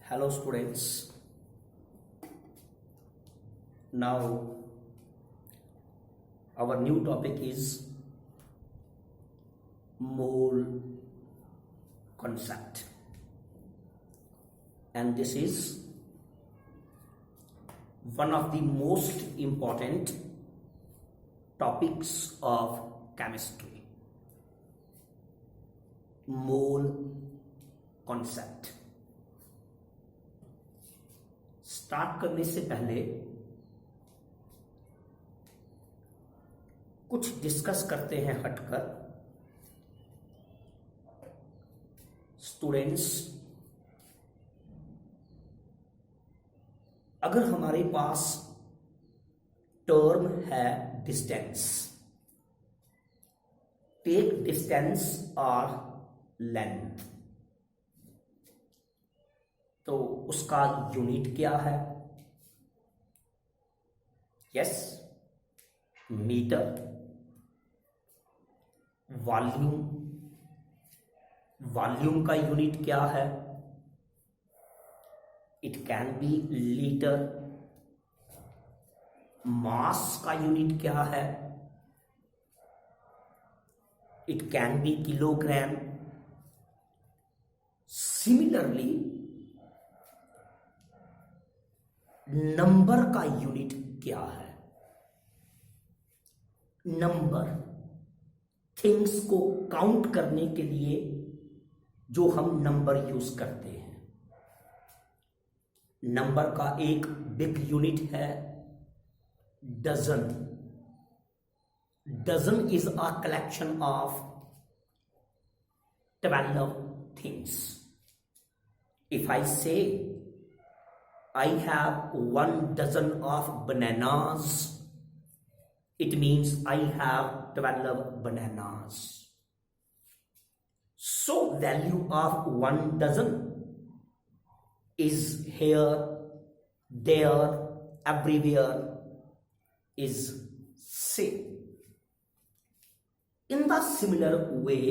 Hello students. Now our new topic is mole concept, and this is one of the most important topics of chemistry. Mole concept. Start करने से पहले कुछ discuss करते हैं हटकर। Students, अगर हमारे पास टर्म है डिस्टेंस, टेक डिस्टेंस और लेंथ, तो उसका यूनिट क्या है? Yes, metre. वॉल्यूम, वॉल्यूम का यूनिट क्या है? It can be litre. Mass का यूनिट क्या है? It can be kilogram. Similarly, number का यूनिट क्या है? नंबर, थिंग्स को काउंट करने के लिए जो हम नंबर यूज करते हैं, नंबर का एक बिग यूनिट है dozen. Dozen is a collection of 12 things. If I say I have 1 dozen of bananas, it means I have 12 bananas. So value of 1 dozen is here, there, everywhere is same. In the similar way,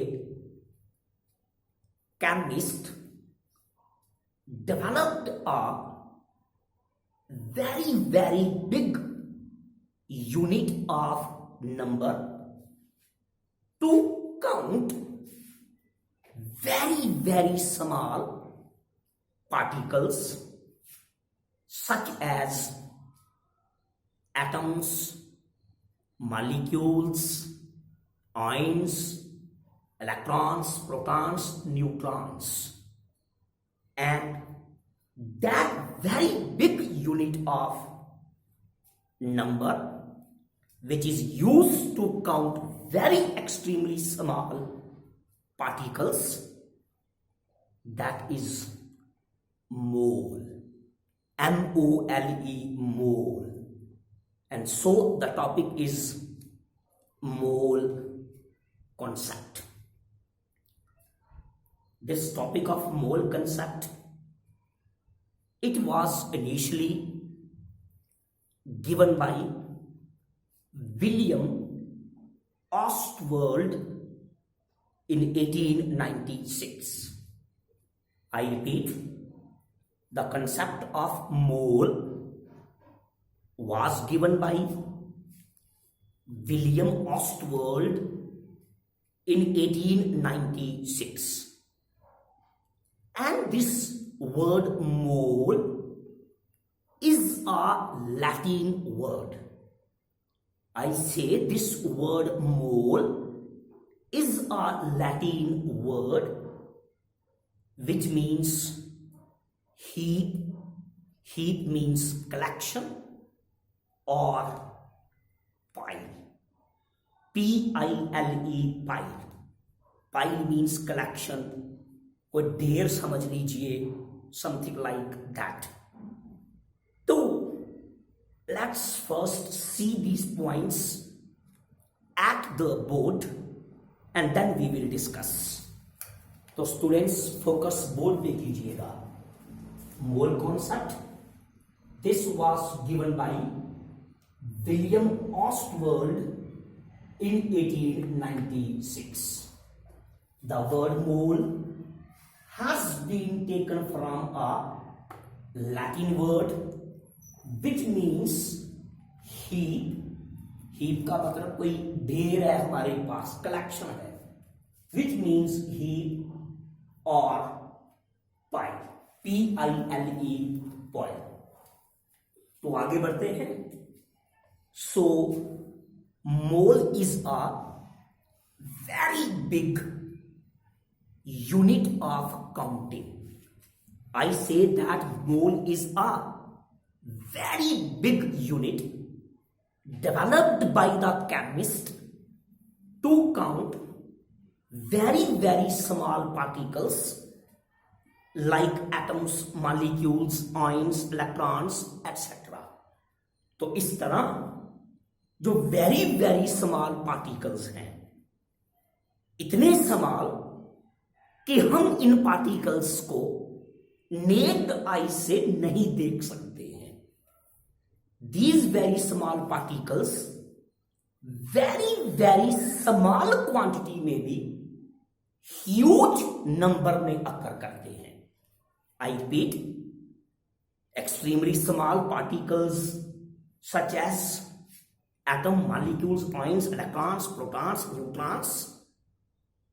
chemist developed a very big unit of number to count very small particles such as atoms, molecules, ions, electrons, protons, neutrons, and that very big unit of number which is used to count very extremely small particles, that is mole. M-O-L-E, mole. And so the topic is mole concept. This topic of mole concept, it was initially given by William Ostwald in 1896. I repeat, the concept of mole was given by William Ostwald in 1896. And this word mole is a Latin word. I say this word mole is a Latin word which means heap. Heap means collection or pile. P-I-L-E, pile. Pile means collection. कोई ढेर समझ लीजिए, something like that. So let's first see these points at the board and then we will discuss. तो students focus board पे कीजिएगा. Mole concept, this was given by William Ostwald in 1896. The word mole has been taken from a Latin word which means heap. heap का मतलब कोई ढेर है हमारे पास, collection है, which means heap or pile, P-I-L-E, pile. तो आगे बढ़ते हैं. So mole is a very big unit of counting. I say that mole is a very big unit developed by the chemist to count very, very small particles like atoms, molecules, ions, electrons, etc. तो इस तरह जो very very small particles हैं, इतने small कि हम इन particles को necked आई से नहीं देख सकते हैं. These very small particles very very small quantity में भी ह्यूज नंबर में अकर करते हैं. I repeat, extremely small particles such as atom, molecules, ions, electrons, protons, neutrons,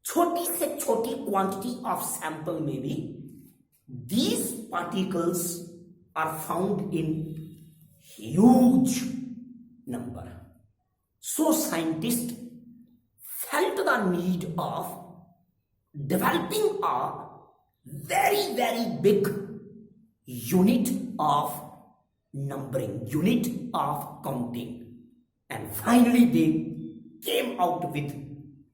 छोटी से छोटी क्वांटिटी ऑफ सैंपल में भी these particles are found in huge number. So scientists felt the need of developing a very, very big unit of numbering, unit of counting, and finally they came out with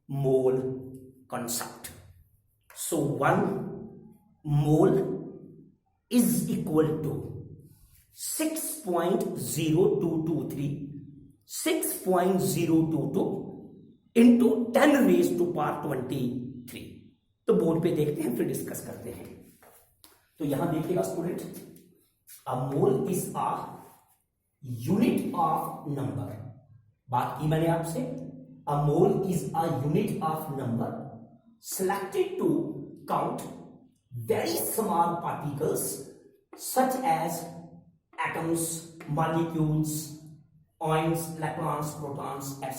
mole concept. So one mole is equal to 6.0222 into 10 raised to power 23. तो board पे देखते हैं, फिर discuss करते हैं. तो यहां देखिएगा student, a mole is a unit of number. बात की मैंने आपसे, a mole is a unit of number selected to count very small particles such as atoms, molecules, ions, electrons, protons, etc.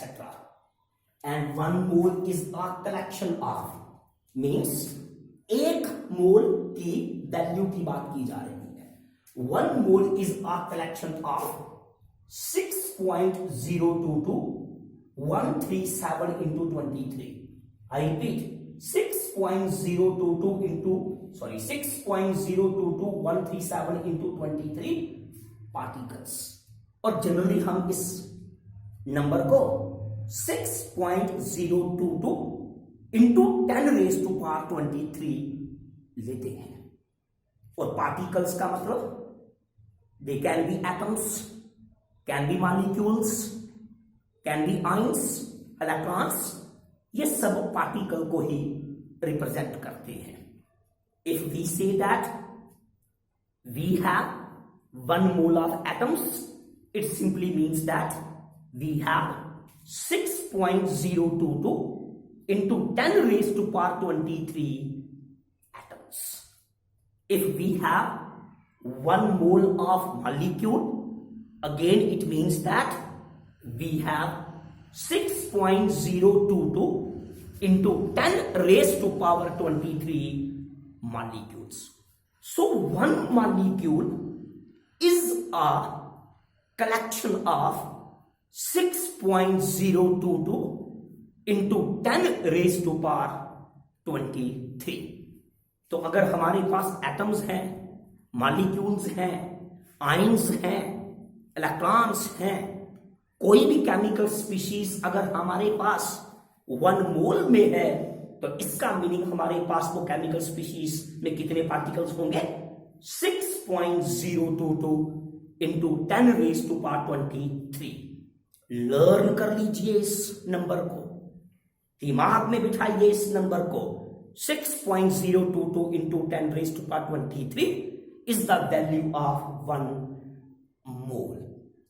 And one mole is a collection of, means एक मोल की value की बात की जा रही है. One mole is a collection of 6.022137 into 23. I repeat, 6.022137 into 23 particles. और generally हम इस नंबर को 6.022 into 10 raised to power 23 लेते हैं. और पार्टिकल्स का मतलब they can be atoms, can be molecules, can be ions, electrons. ये सब पार्टिकल को ही रिप्रेजेंट करते हैं. If we say that we have one mole of atoms, it simply means that we have 6.022 into 10 raised to power 23 atoms. If we have one mole of molecule, again it means that we have 6.022 into 10 raised to power 23 molecules. So one molecule is a collection of 6.022 into 10 raised to power 23. तो अगर हमारे पास atoms हैं, molecules हैं, ions हैं, electrons हैं, कोई भी chemical species अगर हमारे पास वन मोल में है, तो इसका मीनिंग हमारे पास वो केमिकल स्पीशीज में कितने पार्टिकल्स होंगे? 6.022 into 10 raised to power 23. Learn कर लीजिए इस नंबर को, दिमाग में बिठाइए इस नंबर को. 6.022 into 10 raised to power 23 is the value of one mole.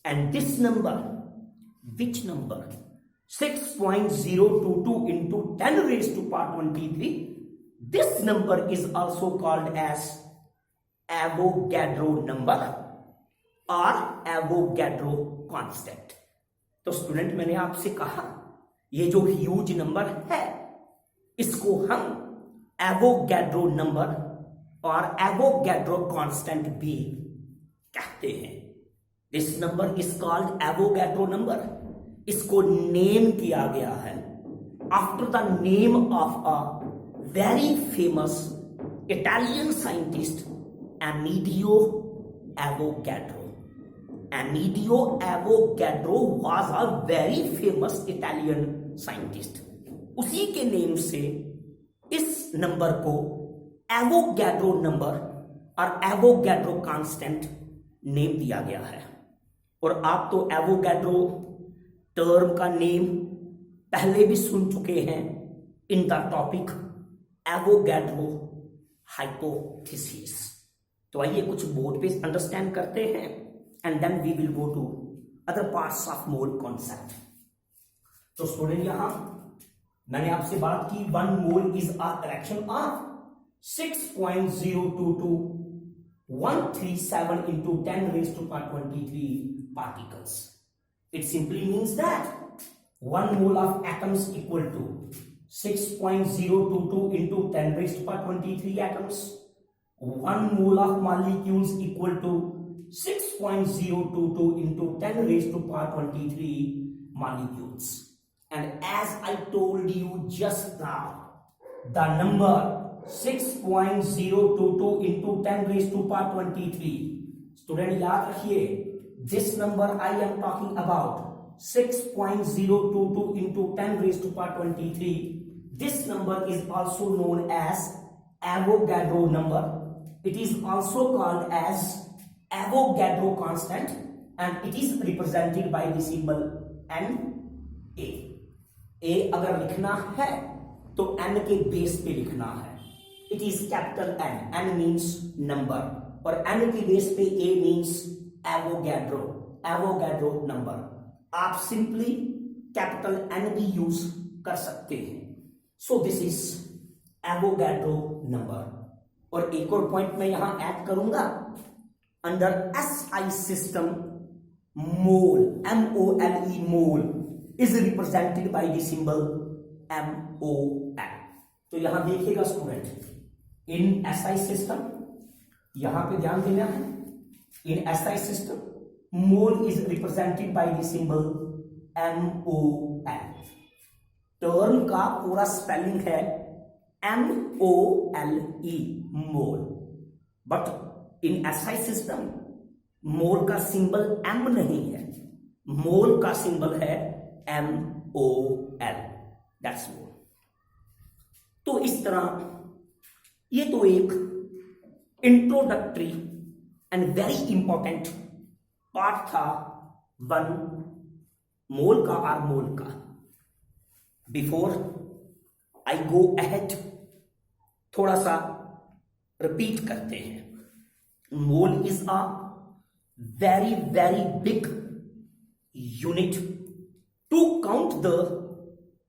And this number, which number? 6.022 into 10 raised to power 23. This number is also called as Avogadro number और Avogadro constant. तो student, मैंने आपसे कहा ये जो huge number है इसको हम एवोगैड्रो नंबर और एवोगैड्रो कांस्टेंट भी कहते हैं। This number is called Avogadro number. इसको नेम किया गया है after the name of a very famous Italian scientist Amedeo Avogadro. Amedeo Avogadro was a very famous Italian scientist. उसी के नेम से इस नंबर को एवोगैड्रो नंबर और एवोगैड्रो कांस्टेंट नेम दिया गया है। और आप तो एवोगैड्रो टर्म का नेम पहले भी सुन चुके हैं in the topic Avogadro hypothesis. तो आइए कुछ बोर्ड पे अंडरस्टैंड करते हैं and then we will go to other parts of mole concept. तो स्टूडेंट, यहां मैंने आपसे बात की 1 mole is a collection of 6.022137 into 10 raised to power 23 particles. It simply means that 1 mole of atoms equal to 6.022 into 10 raised to power 23 atoms. 1 mole of molecules equal to 6.022 into 10 raised to power 23 molecules. And as I told you just now, the number 6.022 into 10 raised to power 23. Student, याद रखिए, this number I am talking about 6.022 into 10 raised to power 23. This number is also known as Avogadro number. It is also called as Avogadro constant and it is represented by the symbol Na. A अगर लिखना है तो n के base पे लिखना है। It is capital N, N means number, और N के बेस पे A means Avogadro, Avogadro number. आप सिंपली कैपिटल N भी यूज कर सकते हैं। So this is Avogadro number. और एक और पॉइंट मैं यहां ऐड करूंगा, under SI system mole, MOLE mole is represented by the symbol MOL। तो यहां देखिएगा स्टूडेंट, इन SI सिस्टम, यहां पे ध्यान देना है, in SI system mole is represented by the symbol MOL। Term का पूरा स्पेलिंग है MOLE mole, but in SI system mole का सिंबल M नहीं है, मोल का सिंबल है MOL, दैट्स मोल। तो इस तरह ये तो एक introductory and very important part था 1 मोल का और मोल का। बिफोर आई गो अहेड, थोड़ा सा रिपीट करते हैं। मोल is a very very big unit to count the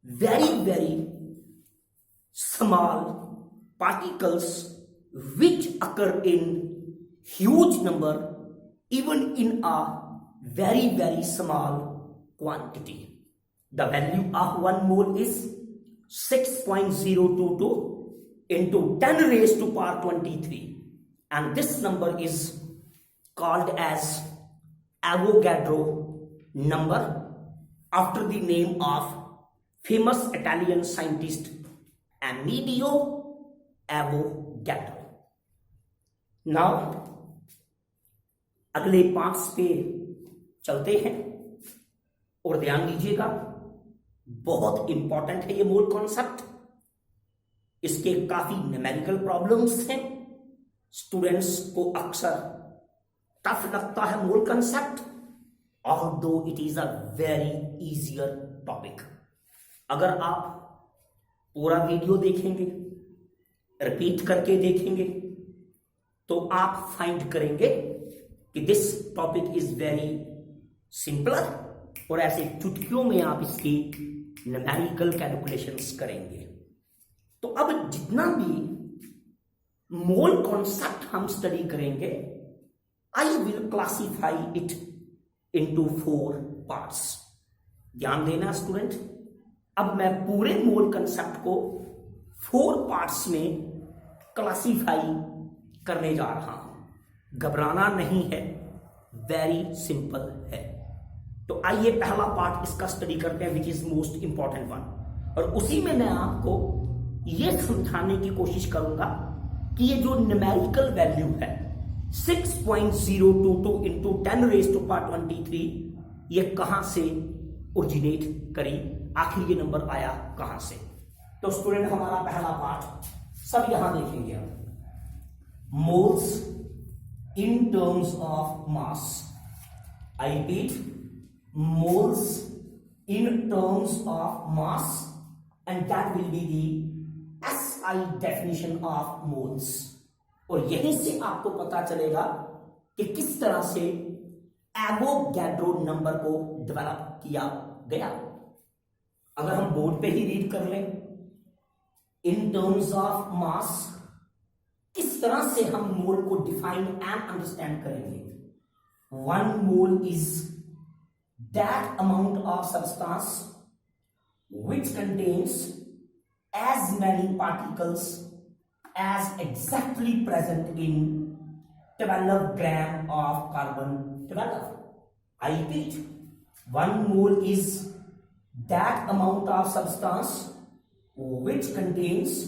very very small particles which occur in huge number even in a very very small quantity. The value of 1 mole is 6.022 into 10 raised to power 23, and this number is called as Avogadro number after the name of famous Italian scientist Amedeo Avogadro. Now अगले parts पे चलते हैं और ध्यान दीजिएगा, बहुत important है ये मोल कॉन्सेप्ट। इसके काफी न्यूमेरिकल प्रॉब्लम्स हैं, स्टूडेंट्स को अक्सर टफ लगता है mole concept, although it is a very easier topic। अगर आप पूरा वीडियो देखेंगे, रिपीट करके देखेंगे, तो आप फाइंड करेंगे कि this topic is very simpler, और ऐसे चुटकियों में आप इसकी न्यूमेरिकल कैलकुलेशंस करेंगे। तो अब जितना भी मोल कॉन्सेप्ट हम स्टडी करेंगे, I will classify it into 4 parts. ध्यान देना स्टूडेंट, अब मैं पूरे मोल कंसेप्ट को 4 पार्ट्स में क्लासिफाई करने जा रहा हूं। घबराना नहीं है, वेरी सिंपल है। तो आइए पहला पार्ट इसका स्टडी करते हैं, which is most important one, और उसी में मैं आपको यह समझाने की कोशिश करूंगा कि ये जो न्यूमेरिकल वैल्यू है 6.022 इंटू 10⁻23 ये कहां से ओरिजिनेट करी, आखिर ये नंबर आया कहां से। तो स्टूडेंट हमारा पहला पार्ट सब यहां देखेंगे हम, moles in terms of mass. I repeat, moles in terms of mass, and that will be the SI definition of moles. और यहीं से आपको पता चलेगा कि किस तरह से एवोगैड्रो नंबर को डेवलप किया गया। अगर हम बोर्ड पे ही रीड कर लें, इन टर्म्स ऑफ मास, किस तरह से हम मोल को डिफाइन एंड अंडरस्टैंड करेंगे। 1 mole is that amount of substance which contains as many particles as exactly present in 12 gram of carbon 12. I repeat, 1 mole is that amount of substance which contains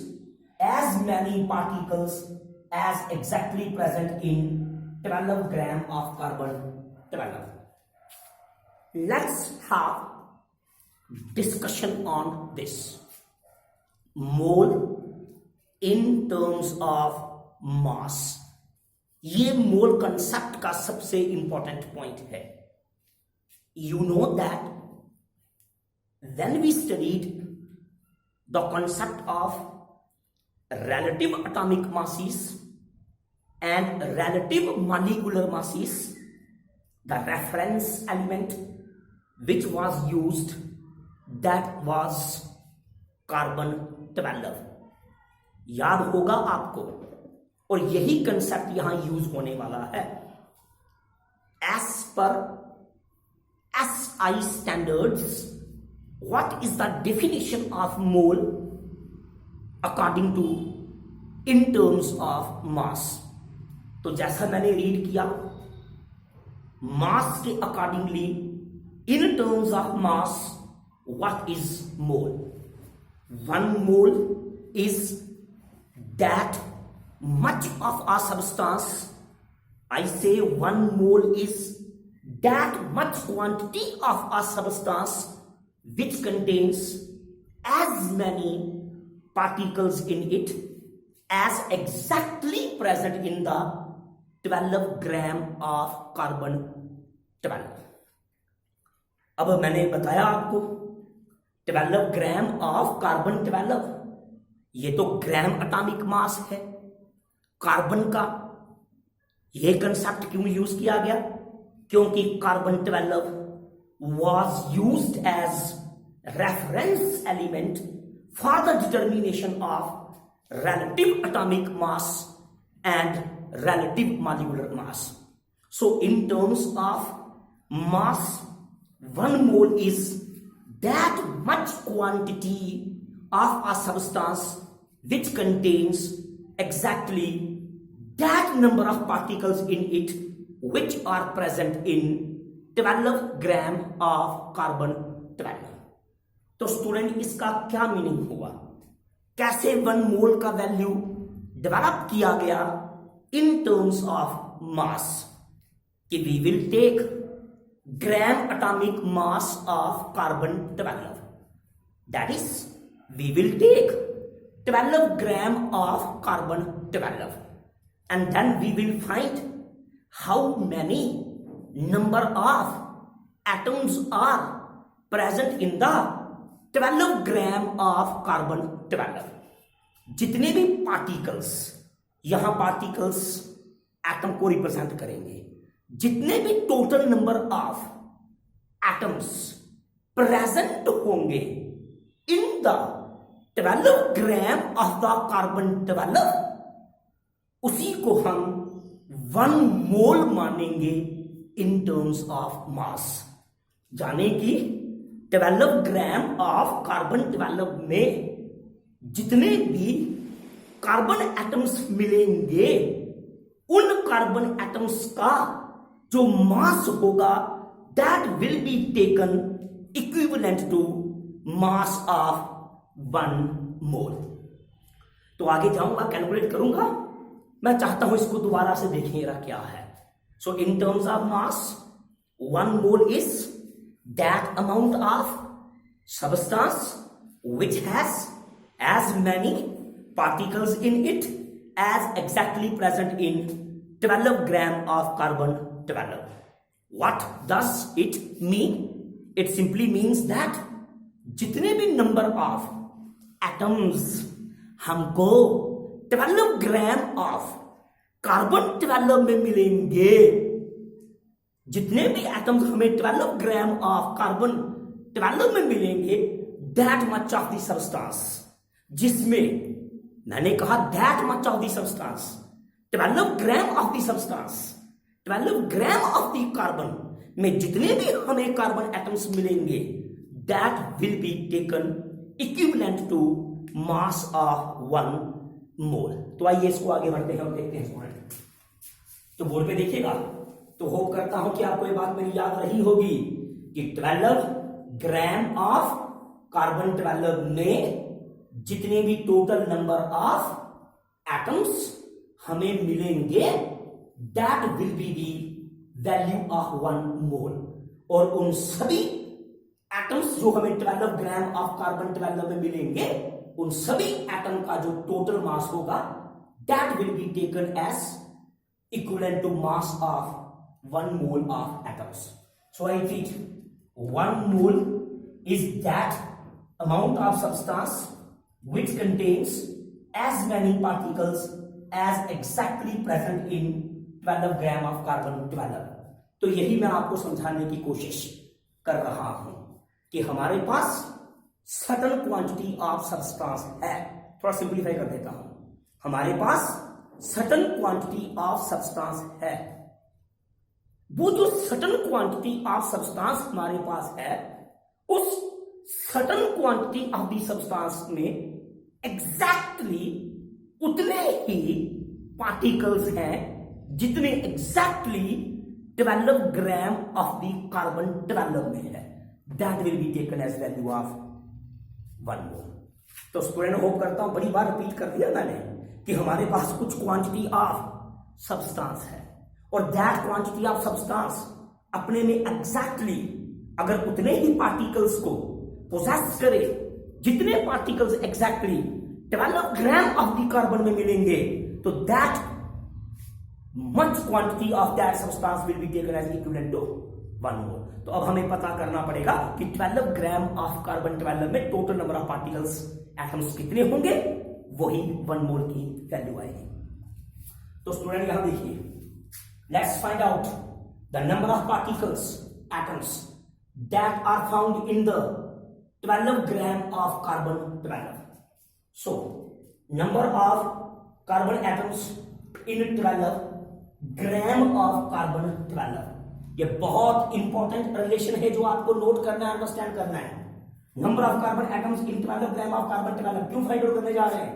as many particles as exactly present in 12 gram of carbon 12. Let's have discussion on this. Mole in terms of mass, ये मोल concept का सबसे important point है। You know that when we studied the concept of relative atomic masses and relative molecular masses, the reference element which was used, that was carbon 12। याद होगा आपको, और यही concept यहां यूज होने वाला है। एज पर SI standards, what is the definition of mole according to in terms of mass. तो जैसा मैंने रीड किया, मास के accordingly in terms of mass, what is mole? 1 mole is that much of a substance. I say 1 mole is that much quantity of a substance which contains as many particles in it as exactly present in the 12 gram of carbon 12. अब मैंने बताया आपको 12 gram of carbon 12, ये तो ग्राम atomic मास है carbon का। ये concept क्यों यूज किया गया? क्योंकि carbon 12 was used as reference element for the determination of relative atomic mass and relative molecular mass. So in terms of mass, 1 mole is that much quantity of a substance which contains exactly that number of particles in it which are present in 12 gram of carbon 12. तो student इसका क्या meaning हुआ? कैसे 1 मोल का value develop किया गया इन terms of mass? कि we will take gram atomic mass of carbon 12. That is, we will take 12 gram of carbon 12, and then we will find how many number of atoms are present in the 12 gram of carbon 12. जितने भी particles, यहां particles atom को represent करेंगे, जितने भी total number of atoms present होंगे in the 12 gram of the carbon 12, उसी को हम 1 मोल मानेंगे इन टर्म्स ऑफ मास। जाने कि 12 ग्राम ऑफ कार्बन 12 में जितने भी कार्बन एटम्स मिलेंगे उन कार्बन एटम्स का जो मास होगा that will be taken equivalent to mass of 1 mole. तो आगे जाऊंगा, कैलकुलेट करूंगा। मैं चाहता हूं इसको दोबारा से देखिएगा क्या है। So in terms of mass 1 mole is that amount of substance which has as many particles in it as exactly present in 12 gram of carbon 12. What does it mean? It simply means that जितने भी number of atoms हमको 12 gram of carbon 12 में मिलेंगे, जितने भी atoms हमें 12 gram of carbon 12 में मिलेंगे, that much of the substance, जिसमें मैंने कहा that much of the substance 12 gram of the substance 12 gram of the carbon में जितने भी हमें कार्बन एटम्स मिलेंगे that will be taken equivalent to mass of 1 mole. तो आइए इसको आगे बढ़ते हैं और देखते हैं स्टूडेंट। तो बोर्ड पे देखिएगा। तो होप करता हूं कि आपको ये बात मेरी याद रही होगी कि 12 ग्राम ऑफ कार्बन 12 में जितने भी टोटल नंबर ऑफ एटम्स हमें मिलेंगे that will be the value of 1 mole. और उन सभी एटम्स जो हमें 12 ग्राम ऑफ कार्बन 12 में मिलेंगे, उन सभी एटम का जो टोटल मास होगा that will be taken as equivalent to mass of 1 mole of atoms. So I repeat, 1 mole is that amount of substance which contains as many particles as exactly present in 12 gram of carbon 12। तो यही मैं आपको समझाने की कोशिश कर रहा हूं कि हमारे पास सर्टेन क्वांटिटी ऑफ सब्सटेंस है। थोड़ा सिंप्लीफाई कर देता हूं, हमारे पास सर्टेन क्वांटिटी ऑफ सब्सटेंस है। वो जो सर्टेन क्वांटिटी ऑफ सब्सटेंस हमारे पास है, उस certain quantity of the substance में एग्जैक्टली उतने ही पार्टिकल्स हैं जितने exactly 12 gram of the carbon 12 में है। That will be taken as value of 1 mole. तो स्टूडेंट, होप करता हूं बड़ी बार रिपीट कर दिया मैंने कि हमारे पास कुछ क्वांटिटी ऑफ सब्सटेंस है और दैट क्वांटिटी ऑफ सब्सटेंस अपने में एग्जैक्टली अगर उतने ही पार्टिकल्स को पोजेस करे जितने particles exactly 12 gram of the carbon में मिलेंगे, तो that much quantity of that substance will be taken as equivalent to 1 mole. तो अब हमें पता करना पड़ेगा कि 12 ग्राम ऑफ कार्बन 12 में total number of particles atoms कितने होंगे, वही 1 मोल की वैल्यू आएगी। तो स्टूडेंट यहां देखिए, let's find out the number of particles atoms that are found in the 12 gram of carbon 12. So number of carbon atoms in 12 gram of carbon 12, ये बहुत इंपॉर्टेंट रिलेशन है जो आपको नोट करना है, अंडरस्टैंड करना है। Number of carbon atoms in 12 gram of carbon 12 क्यों फाइंड आउट करने जा रहे हैं?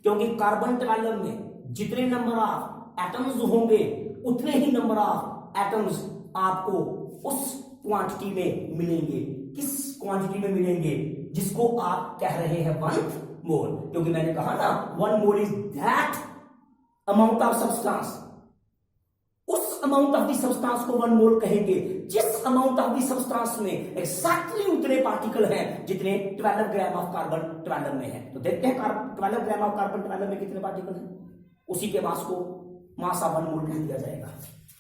क्योंकि कार्बन 12 में जितने नंबर ऑफ एटम्स होंगे उतने ही नंबर ऑफ एटम्स आपको उस क्वांटिटी में मिलेंगे। किस क्वांटिटी में मिलेंगे? जिसको आप कह रहे हैं 1 मोल। क्योंकि मैंने कहा ना 1 mole is that amount of substance, उस अमाउंट ऑफ द सब्सटेंस को 1 मोल कहेंगे जिस अमाउंट ऑफ द सब्सटेंस में एक्जैक्टली उतने पार्टिकल हैं जितने 12 ग्राम ऑफ कार्बन 12 में है। तो देखते हैं 12 ग्राम ऑफ कार्बन 12 में कितने पार्टिकल हैं, उसी के मास को मास ऑफ 1 मोल कह दिया जाएगा।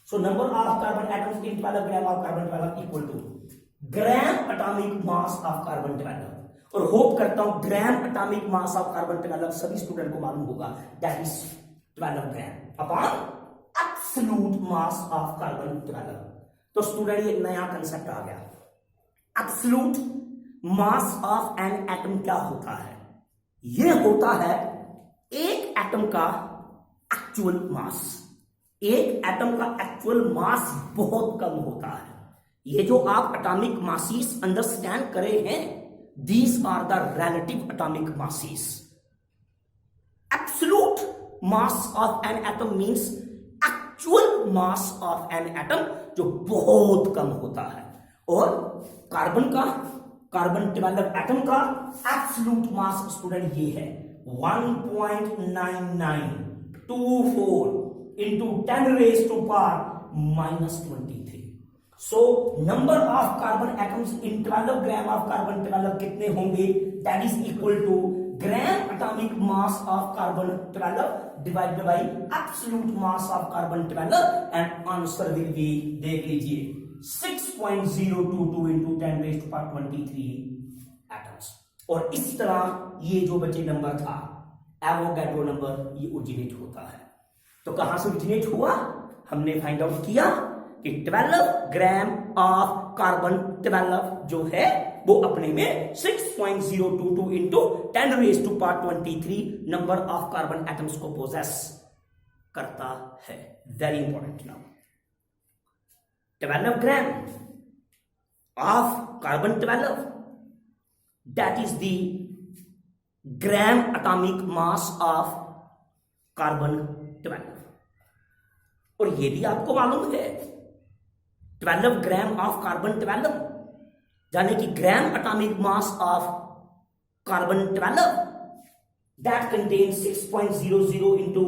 So number of carbon atoms in 12 gram of carbon 12 equal to gram atomic mass of carbon 12। और होप करता हूं ग्राम एटॉमिक मास ऑफ कार्बन 12 सभी स्टूडेंट को मालूम होगा, that is 12 gram upon absolute mass of carbon 12। तो स्टूडेंट ये नया कंसेप्ट आ गया। Absolute mass of an atom क्या होता है? ये होता है एक एटम का एक्चुअल मास, एक एटम का एक्चुअल मास बहुत कम होता है। ये जो आप एटॉमिक मासेस अंडरस्टैंड करे हैं, these are the relative atomic masses. Absolute mass of an atom means actual mass of an atom जो बहुत कम होता है। और कार्बन 12 एटम का एब्सोल्यूट मास स्टूडेंट ये है 1.9924 into 10 raised to power -23। So number of carbon atoms in 12 gram of carbon 12 कितने होंगे? That is equal to gram atomic mass of carbon 12 divided by absolute mass of carbon 12 and answer will be, देख लीजिए, 6.022 into 10 raised to power 23 atoms। और इस तरह ये जो बचे नंबर था एवोगैड्रो नंबर, ये ओरिजिनेट होता है। तो कहां से ओरिजिनेट हुआ? हमने फाइंड आउट किया कि 12 ग्राम ऑफ कार्बन 12 जो है वो अपने में 6.022 into 10 raise to power 23 number of carbon atoms को पोजेस करता है। Very important. Now 12 gram of carbon 12 that is the gram atomic mass of carbon 12। और ये भी आपको मालूम है 12 ग्राम ऑफ कार्बन 12 यानी कि gram atomic mass of carbon 12 that contains 6.00 into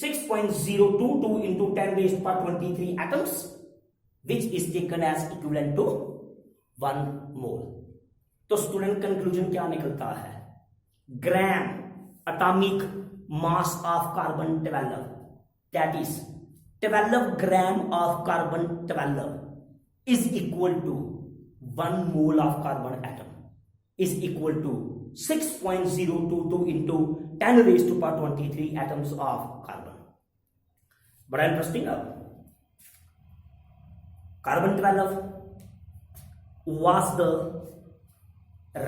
6.022 into 10 raise to power 23 atoms which is taken as equivalent to 1 mole. तो student conclusion क्या निकलता है? Gram atomic mass of carbon 12 that is 12 gram of carbon 12 is equal to 1 mole of carbon atom is equal to 6.022 into 10 raised to power 23 atoms of carbon। बड़ा interesting. अब carbon 12 was the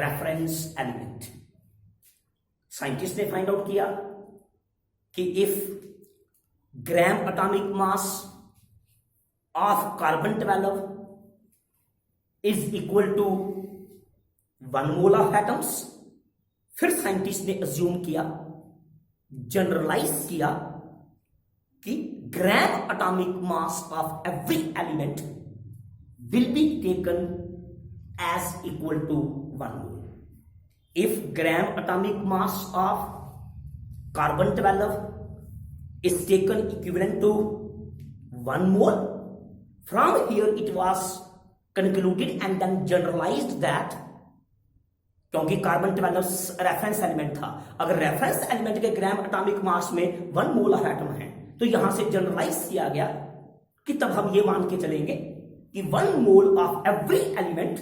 reference element। Scientist ने find out किया कि if gram atomic mass of carbon 12 is equal to 1 mole of atoms, फिर scientist ने assume किया, generalise किया कि gram atomic mass of every element will be taken as equal to 1 mole। If gram atomic mass of carbon 12 is taken equivalent to 1 mole, from here it was concluded and then generalized that क्योंकि carbon 12 reference element था, अगर reference element के ग्राम atomic मास में 1 mole of atom है तो यहां से generalise किया गया कि तब हम ये मान के चलेंगे कि 1 mole of every element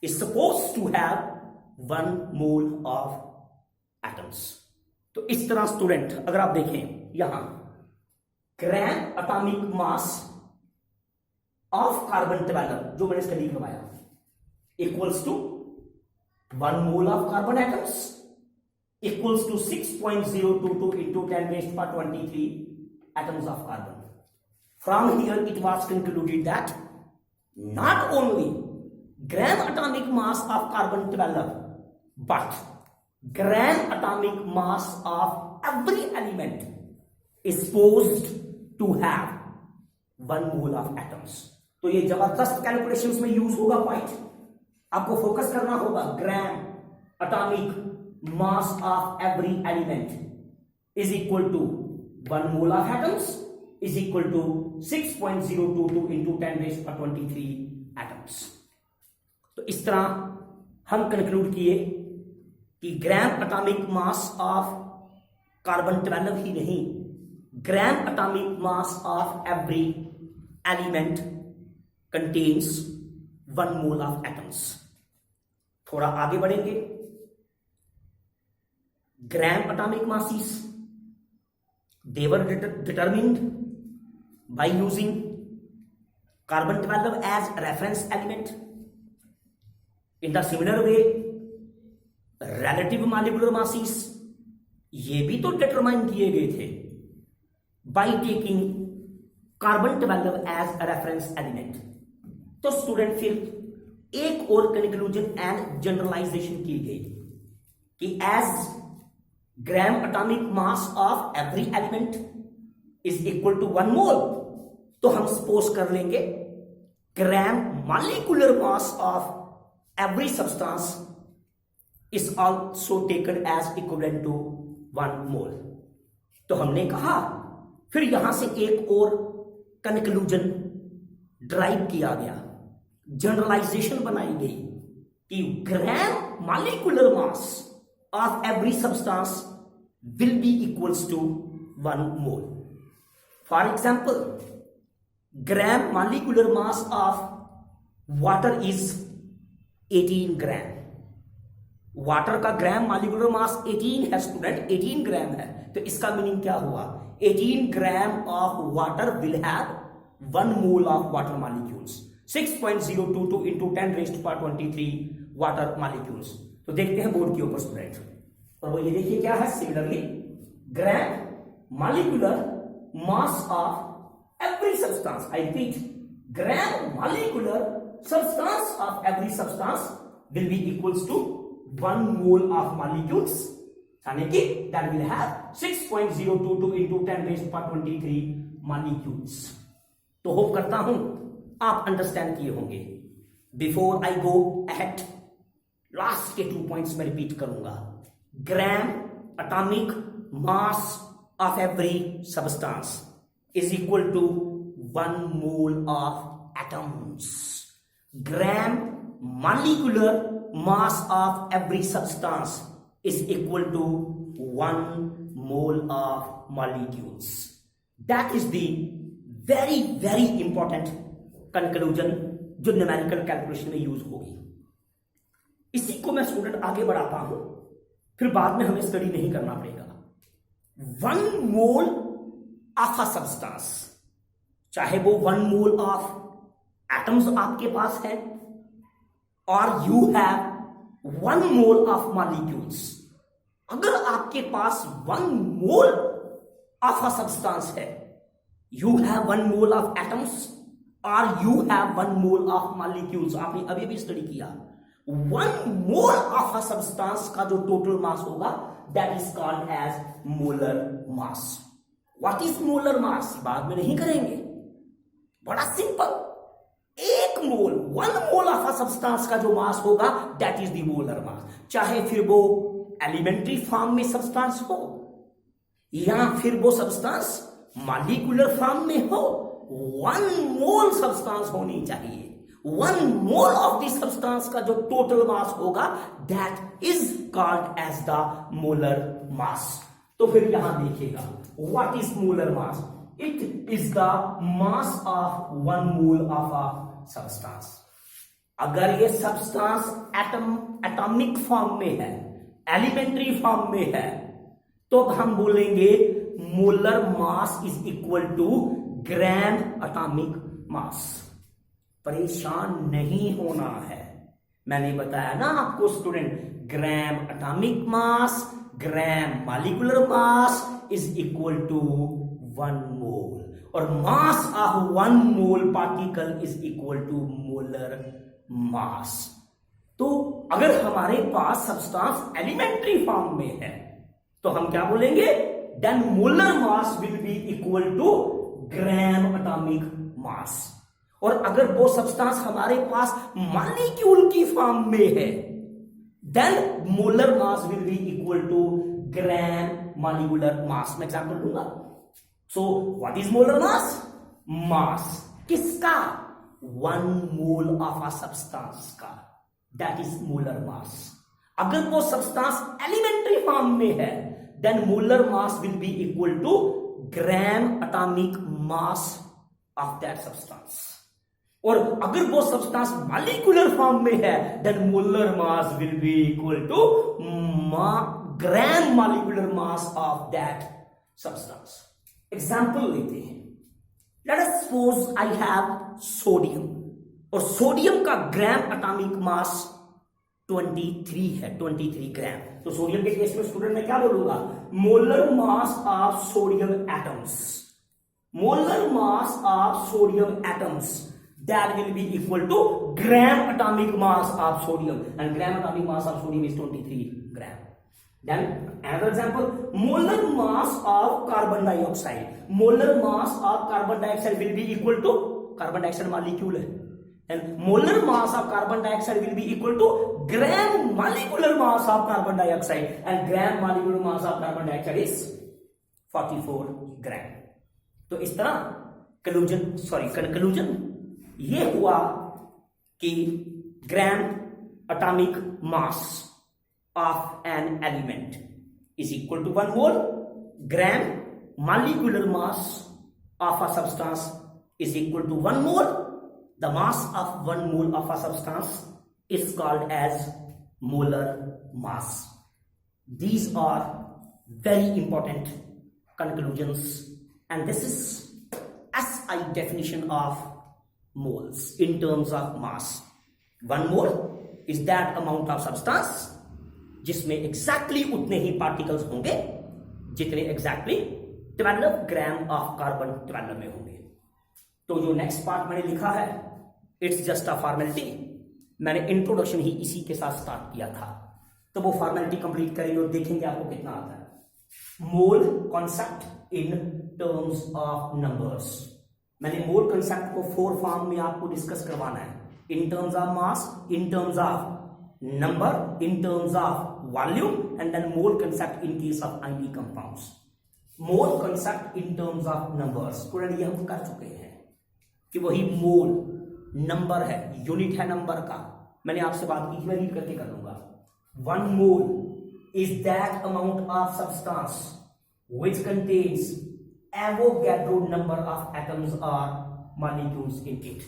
is supposed to have 1 mole of atoms। तो इस तरह स्टूडेंट अगर आप देखें यहां gram atomic mass of carbon 12 जो मैंने स्टडी करवाया equals to 1 mole of carbon atoms equals to 6.022 into 10 raised to power 23 atoms of carbon। From here it was concluded that not only gram atomic mass of carbon 12 but gram atomic mass of every element is supposed to have 1 mole of atoms। तो ये जबरदस्त calculations में use होगा point, आपको focus करना होगा। Gram atomic mass of every element is equal to 1 mole of atoms is equal to 6.022 into 10 raised to 23 atoms. तो इस तरह हम कंक्लूड किए कि gram atomic mass of carbon 12 ही नहीं, gram atomic mass of every element contains 1 mole of atoms. थोड़ा आगे बढ़ेंगे। Gram atomic masses they were determined by using carbon 12 as reference element. In the similar way, relative molecular masses ये भी तो determine किए गए थे by taking carbon 12 as a reference element. तो स्टूडेंट फिर एक और कंक्लूजन एंड जनरलाइजेशन की गई कि as gram atomic mass of every element is equal to 1 mole, तो हम सपोज कर लेंगे gram molecular mass of every substance is also taken as equivalent to 1 mole. तो हमने कहा फिर यहां से एक और कंक्लूजन ड्राइव किया गया, जनरलाइजेशन बनाई गई कि gram molecular mass of every substance will be equals to 1 mole. For example, gram molecular mass of water is 18 gram. Water का ग्राम मॉलिक्यूलर मास 18 है स्टूडेंट, 18 ग्राम है। तो इसका मीनिंग क्या हुआ? 18 gram of water will have 1 mole of water molecules. 6.022 into 10⁻23 water molecules. तो देखते हैं बोर्ड के ऊपर स्टूडेंट, और वो ये देखिए क्या है। Similarly gram molecular mass of every substance, I repeat, gram molecular substance of every substance will be equals to 1 mole of molecules, यानी कि that will have 6.022 into 10⁻23 molecules. तो होप करता हूं आप अंडरस्टैंड किए होंगे। Before I go ahead, last के 2 points में रिपीट करूंगा। Gram atomic mass of every substance is equal to 1 mole of atoms. Gram molecular mass of every substance is equal to 1 mole of molecules. That is the very very important conclusion जो numerical calculation में use होगी। इसी को मैं student आगे बढ़ाता हूं, फिर बाद में हमें स्टडी नहीं करना पड़ेगा। 1 मोल ऑफ अ सब्सटेंस, चाहे वो 1 मोल ऑफ एटम्स आपके पास है और you have 1 mole of molecules. अगर आपके पास 1 मोल ऑफ अ सब्सटेंस है, you have 1 mole of atoms और you have 1 mole of molecules. आपने अभी भी स्टडी किया, 1 मोल ऑफ अ सब्सटेंस का जो टोटल मास होगा that is called as molar mass. What is molar mass बाद में नहीं करेंगे, बड़ा simple. 1 mole 1 mole of a substance का जो मास होगा that is the molar mass. चाहे फिर वो एलिमेंट्री फॉर्म में सब्सटेंस हो या फिर वो सब्सटेंस मॉलिक्यूलर फॉर्म में हो, 1 मोल सब्सटेंस होनी चाहिए। 1 मोल ऑफ द सब्सटेंस का जो टोटल मास होगा that is called as the molar mass. तो फिर यहां देखिएगा, what is molar mass? It is the mass of 1 mole of a substance. अगर ये सब्सटेंस एटॉमिक फॉर्म में है, एलिमेंट्री फॉर्म में है, तो हम बोलेंगे molar mass is equal to gram atomic mass. परेशान नहीं होना है, मैंने बताया ना आपको student, gram atomic mass gram molecular mass is equal to 1 mole, और mass of 1 mole particle is equal to molar mass. तो अगर हमारे पास सब्सटेंस एलिमेंट्री फॉर्म में है तो हम क्या बोलेंगे? Then molar mass will be equal to gram atomic mass. और अगर वो सब्सटेंस हमारे पास मॉलिक्यूल की फॉर्म में है then molar mass will be equal to gram molecular mass. मैं एग्जांपल दूंगा। So what is molar mass? Mass किसका? 1 मोल ऑफ अ सब्सटेंस का, दैट इज मोलर मास। अगर वो सब्सटेंस एलिमेंट्री फॉर्म में है then molar mass will be equal to gram atomic mass of that substance. और अगर वो सब्सटेंस मॉलिक्यूलर फॉर्म में है then molar mass will be equal to gram molecular mass of that substance. Example लेते हैं। Late us suppose I have sodium, और sodium का ग्राम atomic मास 23 है, 23 ग्राम। तो सोडियम के केस में स्टूडेंट मैं क्या बोलूंगा? Molar mass of sodium atoms, molar mass of sodium atoms that will be equal to gram atomic mass of sodium, and gram atomic mass of sodium is 23 gram. Then another example, molar mass of carbon dioxide, molar mass of carbon dioxide will be equal to, carbon dioxide molecule है, and molar mass of carbon dioxide will be equal to gram molecular mass of carbon dioxide, and gram molecular mass of carbon dioxide is 44 gram. तो इस तरह conclusion ये हुआ कि gram atomic mass of an element is equal to 1 mole, gram molecular mass of a substance is equal to 1 mole, the mass of 1 mole of a substance is called as molar mass. These are very important conclusions, and this is SI definition of moles in terms of mass. 1 mole is that amount of substance जिसमें exactly उतने ही particles होंगे जितने exactly 12 gram of carbon 12 में होंगे. तो जो next part मैंने लिखा है इट्स जस्ट अ फॉर्मेलिटी. मैंने इंट्रोडक्शन ही इसी के साथ स्टार्ट किया था, तो वो फॉर्मेलिटी कंप्लीट करेंगे और देखेंगे आपको कितना आता है. Mole concept in terms of numbers. मैंने मोल कंसेप्ट को 4 फॉर्म में आपको डिस्कस करवाना है, in terms of mass, in terms of number, in terms of volume, and then mole concept in case of ionic compounds. Mole concept in terms of numbers student ये हम कर चुके हैं कि वही मोल नंबर है, यूनिट है number का. मैंने आपसे बात की थी, मैं रीड करके कर लूंगा. 1 mole is that amount of substance which contains Avogadro number of atoms or molecules in it.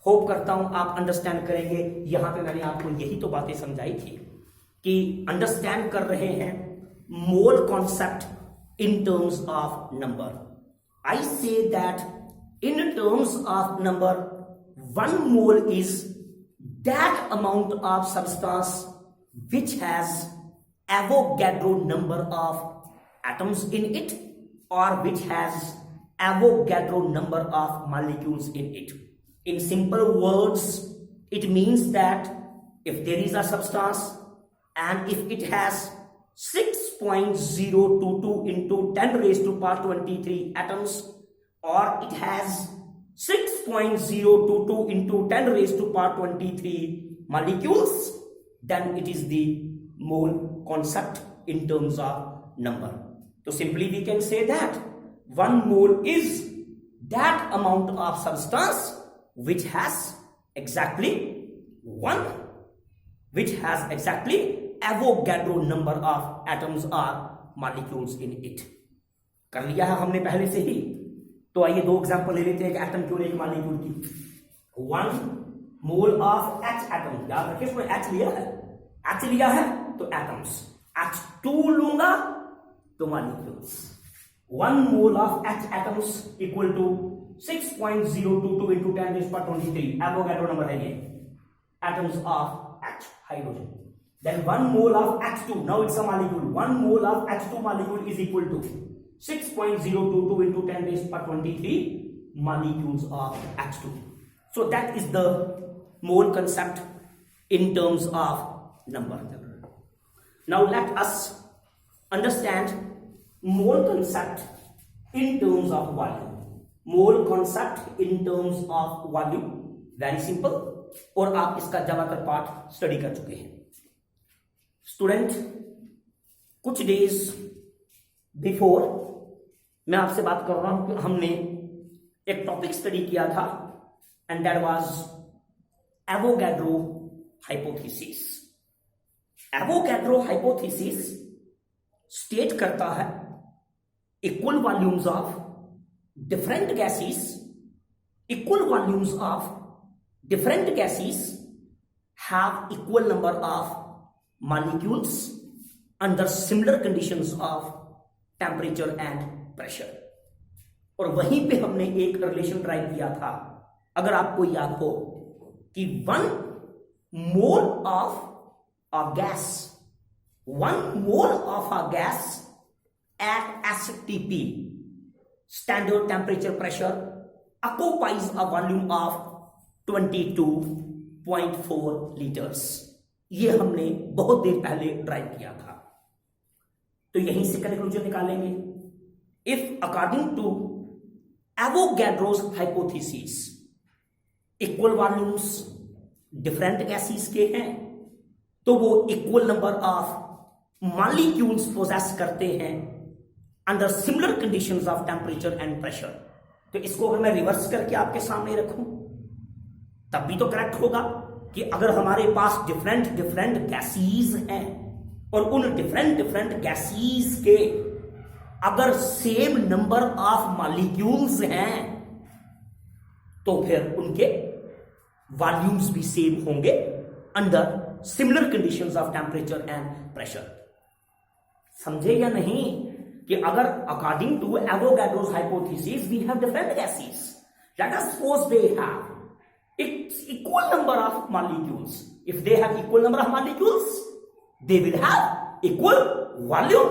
Hope करता हूं आप अंडरस्टैंड करेंगे. यहां पे मैंने आपको यही तो बातें समझाई थी कि अंडरस्टैंड कर रहे हैं mole concept in terms of number. I say that in terms of number 1 mole is that amount of substance which has Avogadro number of atoms in it or which has Avogadro number of molecules in it. In simple words, it means that if there is a substance and if it has 6.022 into 10 raised to power 23 atoms, or it has 6.022 into 10 raised to power 23 molecules, then it is the mole concept in terms of number. So simply we can say that 1 mole is that amount of substance which has exactly Avogadro number of atoms or molecules in it. कर लिया है हमने पहले से ही. तो आइए 2 example ले लेते हैं, एक एटम की और एक मॉलिक्यूल की. 1 मोल ऑफ H एटम, याद रखिए इसमें H लिया है, H लिया है तो एटम्स, H2 लूंगा तो molecules. 1 mole of H atoms equal to 6.022 into 10 raised to 23. Avogadro number है ये. Atoms of H, hydrogen. Then 1 mole of H2. Now it's a molecule. 1 mole of H2 molecule is equal to 6.022 into 10 raised to 23 molecules of H2. So that is the mole concept in terms of number. Now let us understand mole concept in terms of volume. Mole concept in terms of volume, very simple, और आप इसका ज्यादातर part study कर चुके हैं. Student कुछ days before मैं आपसे बात कर रहा हूं कि हमने एक टॉपिक स्टडी किया था, and that was Avogadro hypothesis. Avogadro hypothesis state करता है equal volumes of different gases, equal volumes of different gases have equal number of molecules under similar conditions of temperature and pressure. और वहीं पे हमने एक relation drive किया था, अगर आपको याद हो, कि 1 mole of a gas, 1 mole of a gas at STP, standard temperature pressure, occupies a volume of 22.4 litres. ये हमने बहुत देर पहले ड्राइव किया था, तो यहीं से कंक्लूजन निकालेंगे। If according to Avogadro's hypothesis equal volumes different gases के हैं, तो वो equal number of molecules possess करते हैं under similar conditions of temperature and pressure. तो इसको अगर मैं रिवर्स करके आपके सामने रखूं तब भी तो करेक्ट होगा कि अगर हमारे पास डिफरेंट डिफरेंट गैसेस हैं और उन डिफरेंट डिफरेंट गैसेस के अगर सेम नंबर ऑफ मॉलिक्यूल्स हैं तो फिर उनके वॉल्यूम्स भी सेम होंगे under similar conditions of temperature and pressure. समझे या नहीं कि अगर according to Avogadro's hypothesis we have different gases, let us suppose they have equal number of molecules. If they have equal number of molecules, they will have equal volume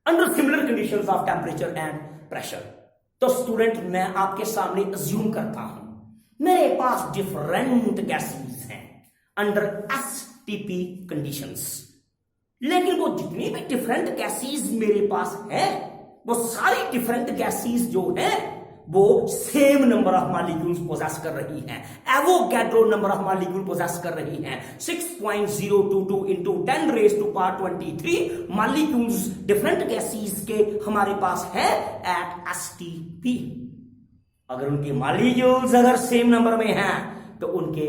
under similar conditions of temperature and pressure. तो student मैं आपके सामने assume करता हूं मेरे पास different gases हैं under STP conditions, लेकिन वो जितनी भी डिफरेंट गैसेस मेरे पास हैं वो सारी डिफरेंट गैसेस जो हैं वो same number of molecules possess कर रही हैं। Avogadro number of molecule possess कर रही हैं 6.022 into 10 raise to power 23 molecules different gases के हमारे पास है एट एसटीपी। अगर उनके मॉलिक्यूल्स अगर सेम नंबर में हैं तो उनके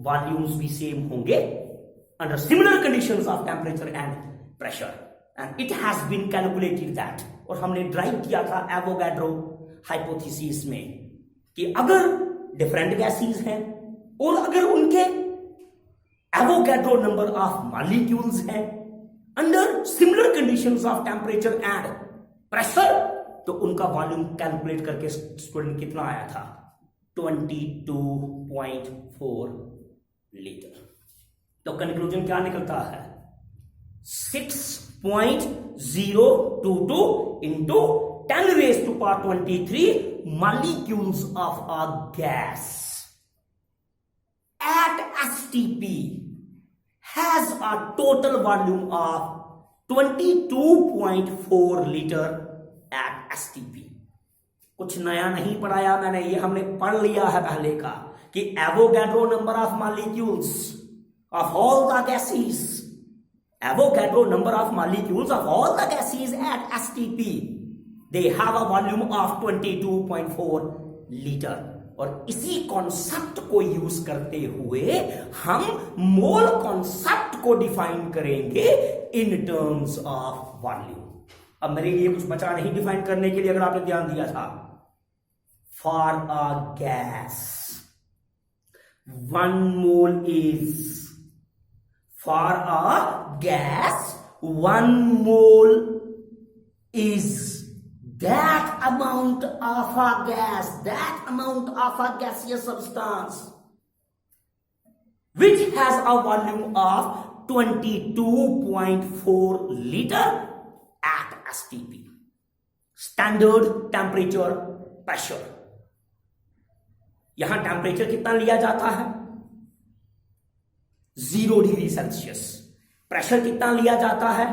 वॉल्यूम्स भी सेम होंगे under similar conditions of temperature and pressure, and it has been calculated that. और हमने ड्राइव किया था एवोगैड्रो हाइपोथेसिस में कि अगर डिफरेंट गैसेस हैं और अगर उनके एवोगैड्रो नंबर ऑफ मॉलिक्यूल्स हैं under similar conditions of temperature and pressure, तो उनका वॉल्यूम कैलकुलेट करके स्टूडेंट कितना आया था 22.4 लीटर। तो कंक्लूजन क्या निकलता है 6.022 into 10 raised to power 23 molecules of a gas at STP has a total volume of 22.4 liter at STP। कुछ नया नहीं पढ़ाया मैंने, ये हमने पढ़ लिया है पहले का कि Avogadro number of molecules of all the gases, Avogadro number of molecules of all the gases at STP they have a volume of 22.4 litre. और इसी कॉन्सेप्ट को यूज करते हुए हम मोल कॉन्सेप्ट को डिफाइन करेंगे इन टर्म्स ऑफ वॉल्यूम। अब मेरे लिए कुछ बचा नहीं डिफाइन करने के लिए, अगर आपने ध्यान दिया था। For a gas 1 mole is, for a gas 1 mole is that amount of a gas, that amount of a gaseous substance which has a volume of 22.4 liter at STP, standard temperature pressure। यहां temperature कितना लिया जाता है 0 degree Celsius, pressure कितना लिया जाता है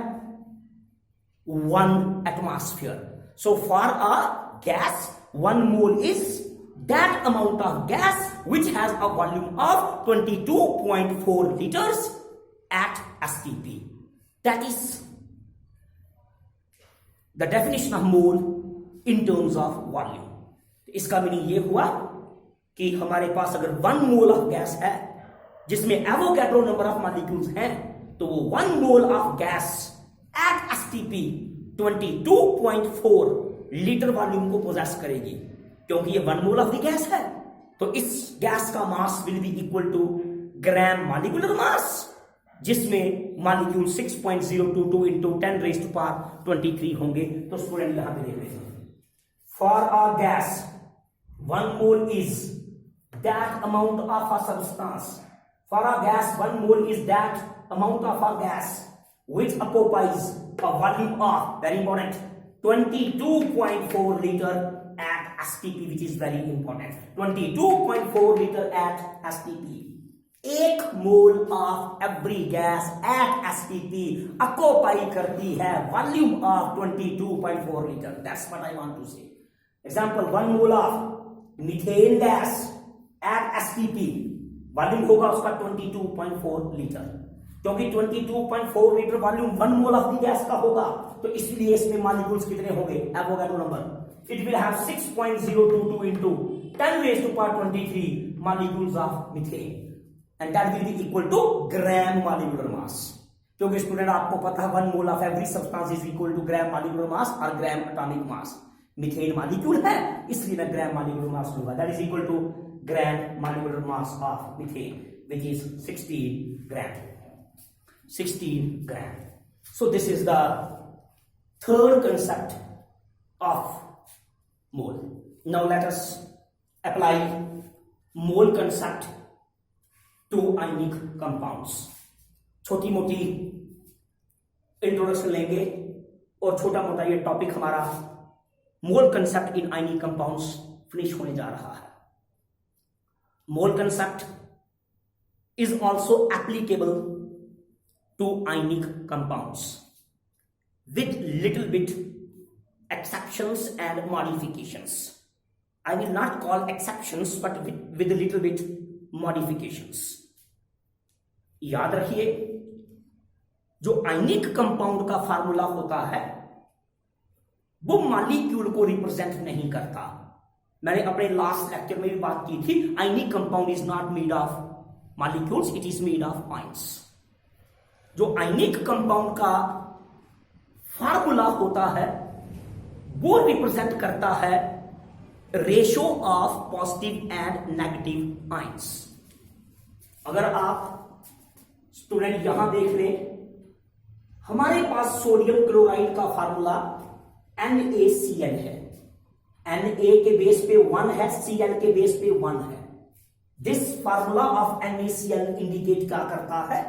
1 atmosphere. So for a gas 1 mole is that amount of gas which has a volume of 22.4 liters at STP. That is the definition of mole in terms of volume। इसका meaning ये हुआ कि हमारे पास अगर 1 मोल ऑफ गैस है जिसमें Avogadro number of molecules हैं तो वो 1 mole of gas at STP 22.4 litre volume को पोजेस करेगी, क्योंकि ये 1 मोल ऑफ द गैस है। तो इस गैस का mass will be equal to gram molecular mass, जिसमें molecule 6.022 into 10 raise to power 23 होंगे। तो स्टूडेंट यहां पे देख रहे हैं for a gas 1 mole is that amount of a substance, for a gas 1 mole is that amount of a gas which occupies a volume of, very important, 22.4 liter at STP, which is very important. 22.4 liter at STP. 1 mole of every gas at STP occupy करती है volume of 22.4 litre. That's what I want to say. Example, 1 mole of methane gas at STP, volume होगा उसका 22.4 litre. क्योंकि 22.4 litre volume 1 mole of the gas का होगा, तो इसलिए इसमें मॉलिक्यूल्स कितने होंगे? Avogadro number. It will have 6.022 into 10 raised to power 23 molecules of methane. And that will be equal to gram molecular mass. क्योंकि स्टूडेंट आपको पता है 1 mole of every substance is equal to gram molecular mass और gram atomic mass. Methane molecule है इसलिए मैं gram molecular mass लूंगा. That is equal to gram molecular mass of methane which is 16 gram. 16 gram. So this is the third concept of mole. Now let us apply mole concept to ionic compounds. छोटी मोटी introduction लेंगे और छोटा मोटा ये topic हमारा mole concept in ionic compounds finish होने जा रहा है. Mole concept is also applicable to ionic compounds with little bit exceptions and modifications. I will not call exceptions but with a little bit modifications. याद रखिए, जो ionic compound का formula होता है वो मॉलिक्यूल को रिप्रेजेंट नहीं करता. मैंने अपने लास्ट लेक्चर में भी बात की थी, ionic compound is not made of molecules, it is made of ions. जो आयनिक कंपाउंड का फार्मूला होता है वो रिप्रेजेंट करता है ratio of positive and negative ions. अगर आप स्टूडेंट यहां देख लें, हमारे पास सोडियम क्लोराइड का फार्मूला NaCl है. Na के बेस पे 1 है, Cl के बेस पे 1 है. This formula of NaCl indicate क्या करता है?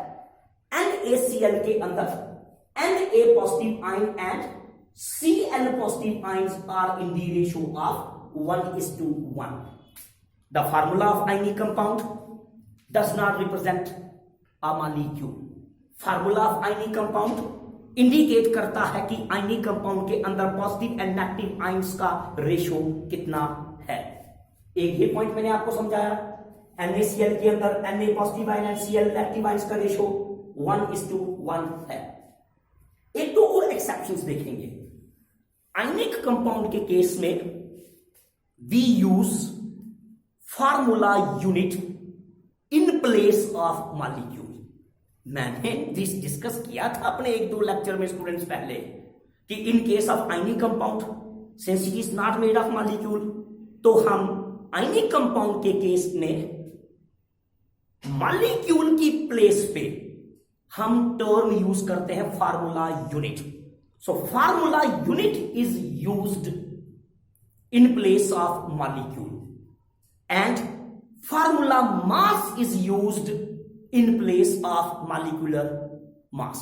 NaCl के अंदर Na positive ion and Cl positive ions are in the ratio of 1:1. The formula of ionic compound does not represent a molecule. Formula of ionic compound indicate करता है कि ionic compound के अंदर positive and negative ions का ratio कितना है. एक ही point मैंने आपको समझाया, NaCl के अंदर Na positive ion and Cl negative ions का रेशो 1:1 है. एक दो और एक्सेप्शंस देखेंगे. आयनिक कंपाउंड के केस में we use formula unit in place of molecule. मैंने डिस्कस किया था अपने 1-2 लेक्चर में स्टूडेंट्स पहले कि in case of ionic compound since it is not made of molecule, तो हम आयनिक कंपाउंड के केस में मॉलिक्यूल की प्लेस पे हम टर्म यूज करते हैं formula unit. So formula unit is used in place of molecule and formula mass is used in place of molecular mass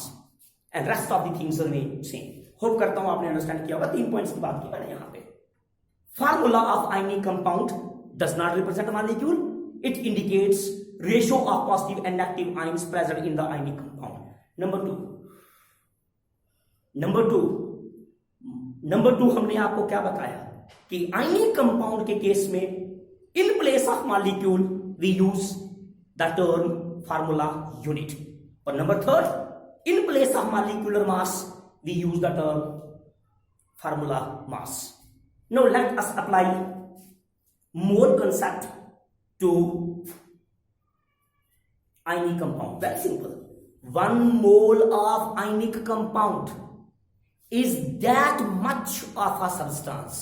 and rest of the things remain same. Hope करता हूं आपने understand किया होगा. 3 points की बात की मैंने यहां पे. Formula of ionic compound does not represent molecule, it indicates ratio of positive and negative ions present in the ionic compound. Number two हमने आपको क्या बताया कि आयनिक कंपाउंड के केस में in place of molecule we use the term formula unit. और number 3, in place of molecular mass we use the term formula mass. Now let us apply mole concept to ionic compound. Very simple. 1 mole of ionic compound is that much of a substance.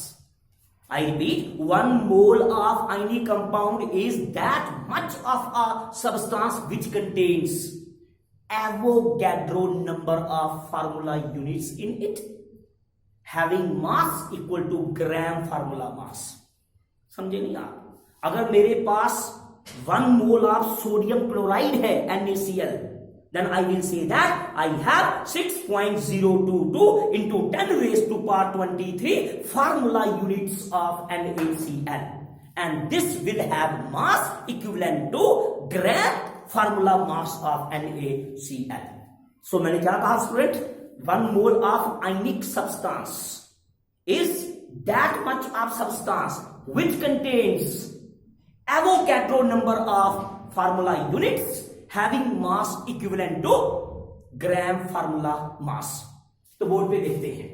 I repeat, 1 mole of ionic compound is that much of a substance which contains Avogadro number of formula units in it, having mass equal to gram formula mass. समझे नहीं आप? अगर मेरे पास 1 mole of sodium chloride है NaCl, then I will say that I have 6.022 into 10 raised to power 23 formula units of NaCl, and this will have mass equivalent to gram formula mass of NaCl. So मैंने क्या कहा student, 1 mole of ionic substance is that much of substance which contains Avogadro number of formula units having mass equivalent to gram formula mass. तो board पे देखते हैं,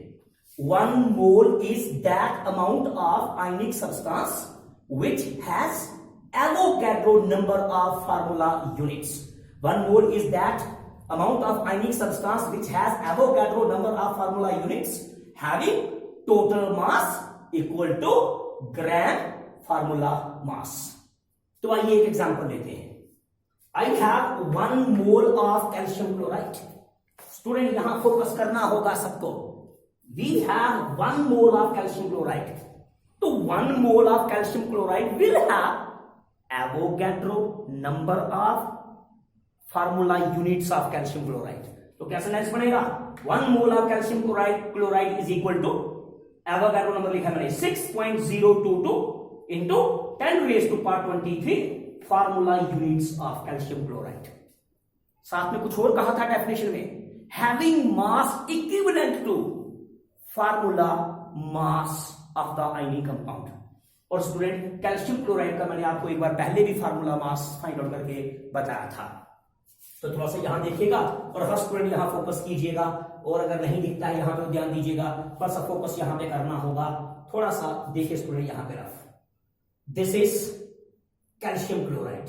1 mole is that amount of ionic substance which has Avogadro number of formula units. 1 mole is that amount of ionic substance which has Avogadro number of formula units having total mass equal to gram formula mass. तो आइए एक example लेते हैं. I have 1 mole of calcium chloride. Student यहां focus करना होगा सबको. We have 1 mole of calcium chloride. तो 1 mole of calcium chloride will have Avogadro number of formula units of calcium chloride. तो क्या सेंटेंस बनेगा, 1 mole of calcium chloride is equal to Avogadro number लिखा मैंने 6.022 into 10 raised to power 23 formula units of calcium chloride. साथ में कुछ और कहा था डेफिनेशन में, having mass equivalent to formula mass of the ionic compound. और स्टूडेंट कैल्शियम क्लोराइड का मैंने आपको एक बार पहले भी फार्मूला मास फाइंड आउट करके बताया था, तो थोड़ा सा यहां देखिएगा और हर स्टूडेंट यहां फोकस कीजिएगा, और अगर नहीं दिखता है यहां पे ध्यान दीजिएगा, थोड़ा सा फोकस यहां पे करना होगा. थोड़ा सा देखिए स्टूडेंट यहां पे rough, this is calcium chloride.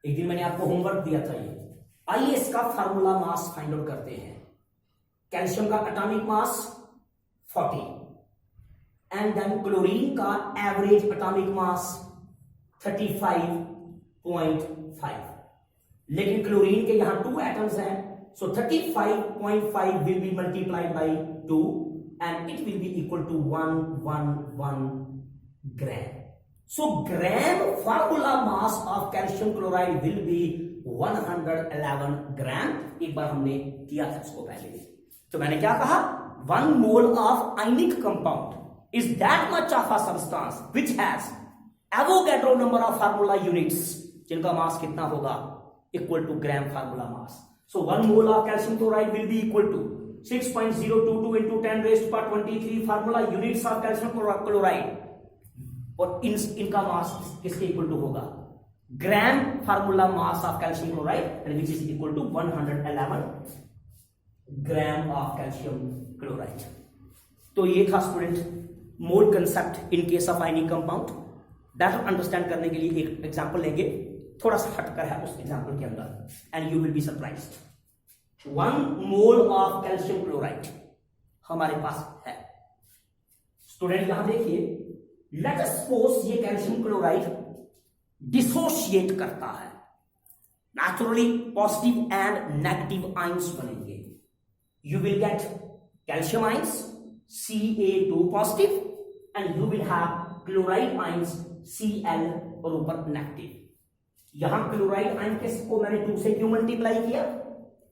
एक दिन मैंने आपको होमवर्क दिया था ये. आइए इसका फार्मूला मास फाइंड आउट करते हैं. कैल्शियम का atomic mass 40 and then chlorine का एवरेज एटॉमिक मास 35.5. लेकिन क्लोरीन के यहां 2 एटम्स हैं, so 35.5 will be multiplied by 2 and it will be equal to 111 gram. So gram formula mass of calcium chloride will be 111 gram. एक बार हमने किया था इसको पहले भी. तो मैंने क्या कहा, 1 mole of ionic compound is that much of a substance which has Avogadro number of formula units, जिनका मास कितना होगा, equal to gram formula mass. So 1 mole of calcium chloride will be equal to 6.022 into 10 raised to power 23 formula units of calcium chloride. और इनका मास किसके equal to होगा, gram formula mass of calcium chloride, and which is equal to 111 gram of calcium chloride. तो ये था student mole concept in case of ionic compound. That understand करने के लिए एक एग्जांपल लेंगे, थोड़ा सा हटकर है उस एग्जांपल के अंदर, and you will be surprised. 1 mole of calcium chloride हमारे पास है. स्टूडेंट यहां देखिए, लेट अस सपोज ये कैल्शियम क्लोराइड डिसोशिएट करता है. Naturally positive and negative ions बनेंगे. You will get calcium ions Ca2 positive and you will have chloride ions Cl और ऊपर नेगेटिव. यहां क्लोराइड आयन को मैंने 2 से क्यों मल्टीप्लाई किया,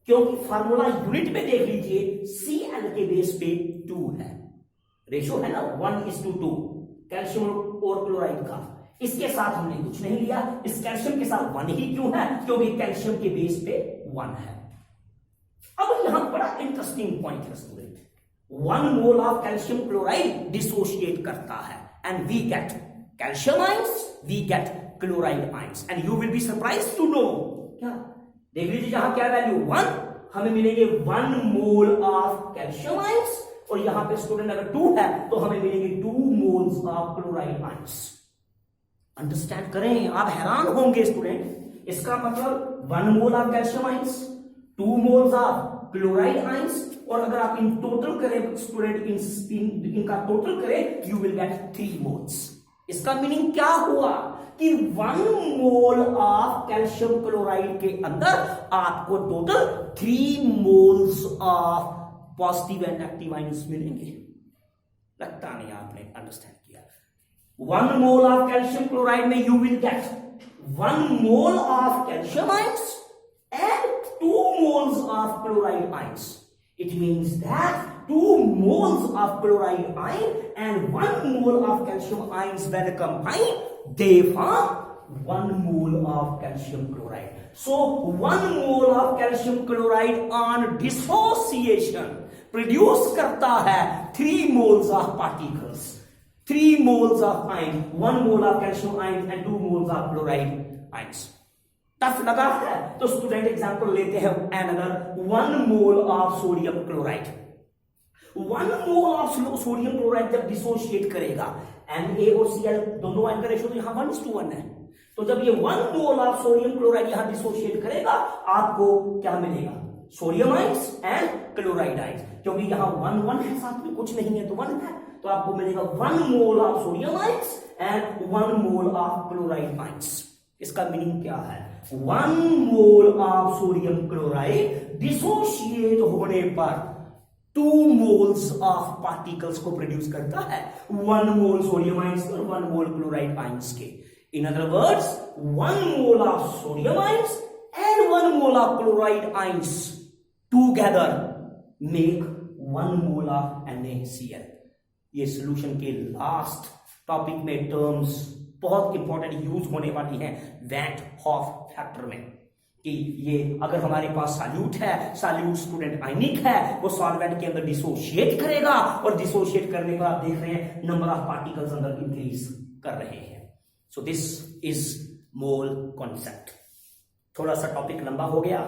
क्योंकि फार्मूला यूनिट में देख लीजिए Cl के बेस पे 2 है, रेशो है ना 1:2 कैल्शियम और क्लोराइड का. इसके साथ हमने कुछ नहीं लिया, इस कैल्शियम के साथ 1 ही क्यों है, क्योंकि कैल्शियम के बेस पे 1 है. अब यहां बड़ा इंटरेस्टिंग पॉइंट है student, 1 mole of calcium chloride dissociate करता है and we get calcium ions, we get chloride ions, and you will be surprised to know, क्या देख लीजिए यहां क्या वैल्यू 1, हमें मिलेंगे 1 मोल ऑफ कैल्शियम आयंस, और यहां पे स्टूडेंट अगर 2 है तो हमें मिलेंगे 2 moles of chloride ions. Understand करें, आप हैरान होंगे स्टूडेंट. इसका मतलब 1 mole of calcium ions, 2 moles of chloride ions, और अगर आप इन टोटल करें स्टूडेंट, इनका टोटल करें, यू विल गेट 3 मोल्स. इसका मीनिंग क्या हुआ कि 1 मोल ऑफ कैल्शियम क्लोराइड के अंदर आपको total 3 moles of positive and negative ions मिलेंगे. लगता नहीं आपने अंडरस्टैंड किया. 1 मोल ऑफ कैल्शियम क्लोराइड में you will gate 1 mole of calcium ions and 2 moles of chloride ions. It means that 2 moles of chloride ion and 1 mole of calcium ions when combined, they form 1 mole of calcium chloride. So 1 mole of calcium chloride on dissociation produce करता है 3 moles of particles, 3 moles of ion, 1 mole of calcium ions and 2 moles of chloride ions. Tough लगा है तो student example लेते हैं another 1 mole of sodium chloride. 1 mole of sodium chloride जब dissociate करेगा, Na और Cl दोनों आयन का रेशियो तो यहां 1:1 है. तो जब ये 1 मोल ऑफ सोडियम क्लोराइड यहां डिसोशिएट करेगा, आपको क्या मिलेगा? Sodium ions and chloride ions. क्योंकि यहां 1:1 है, साथ में कुछ नहीं है तो 1 है, तो आपको मिलेगा 1 mole of sodium ions and 1 mole of chloride ions. इसका मीनिंग क्या है? 1 mole of sodium chloride dissociate होने पर 2 मोल्स ऑफ पार्टिकल्स को प्रोड्यूस करता है, 1 मोल सोडियम आयंस और 1 मोल क्लोराइड आयंस के. In other words 1 mole of sodium ions and 1 mole of chloride ions together make 1 mole of NaCl. ये सॉल्यूशन के last topic में टर्म्स बहुत इंपॉर्टेंट यूज होने वाली है वैट हॉफ फैक्टर में, कि ये अगर हमारे पास सॉल्यूट है, सॉल्यूट स्टूडेंट आयनिक है, वो सॉल्वेंट के अंदर डिसोशिएट करेगा और डिसोशिएट करने पर आप देख रहे हैं नंबर ऑफ पार्टिकल्स अंदर इंक्रीज कर रहे हैं. So this is mole concept. थोड़ा सा टॉपिक लंबा हो गया,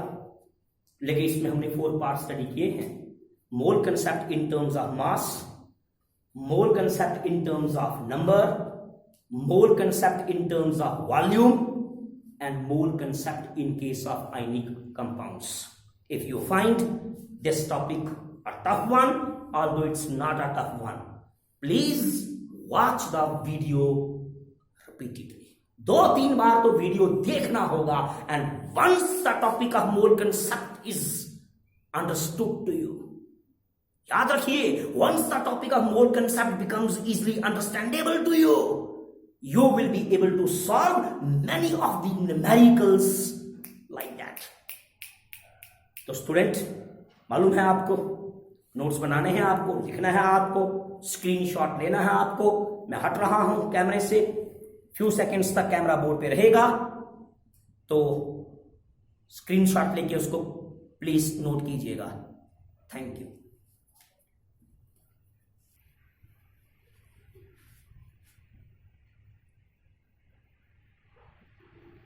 लेकिन इसमें हमने 4 पार्ट स्टडी किए हैं. मोल concept in terms of mass, mole concept in terms of number, mole concept in terms of volume, and mole concept in case of ionic compounds. If you find this topic a tough one, although it's not a tough one, please watch the video repeatedly. 2-3 बार तो video देखना होगा, and once the topic of mole concept is understood to you, याद रखिए, once the topic of mole concept becomes easily understandable to you, you will be able to solve many of the numericals like that. तो student, मालूम है आपको, notes बनाने हैं आपको, लिखना है आपको, स्क्रीनशॉट लेना है आपको. मैं हट रहा हूं कैमरे से, फ्यू सेकंड्स तक कैमरा बोर्ड पे रहेगा, तो स्क्रीनशॉट लेके उसको प्लीज नोट कीजिएगा. Thank you.